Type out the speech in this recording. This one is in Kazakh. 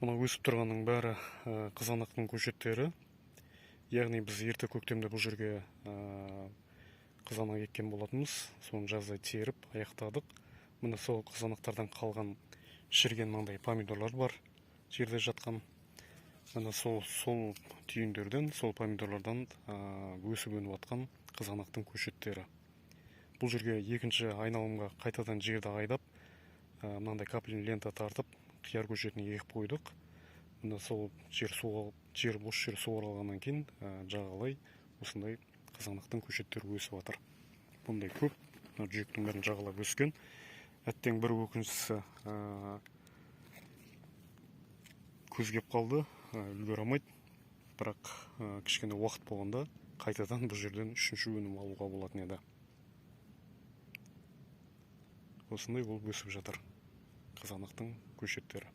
Мына өсіп тұрғанның бәрі қызанақтың көшеттері. Яғни біз ерте көктемде бұл жерге қызанақ еккен болатынбыз. Соны жазда теріп аяқтадық. Міне сол қызанақтардан қалған шірген мынандай помидорлар бар жерде жатқан. Міне сол түйіндерден, сол помидорлардан өсіп өніп жатқан қызанақтың көшеттері. Бұл жерге екінші айналымға қайтадан жерді айдап, мынандай каплин лента тартып, қияр көшетіне егіп қойдық. Мына сол жер бос жер суарылғаннан кейін жағалай осындай қызанақтың көшеттері өсіп жатыр. Бұндай көп, жүректің бәрін жағалап өскен. Әттең бір өкініштісі көз кеп қалды, үлгере алмайды. Бірақ кішкене уақыт болғанда қайтадан бұл жерден үшінші өнім алуға болатын еді. Осындай болып өсіп жатыр қызанақтың көшеттері.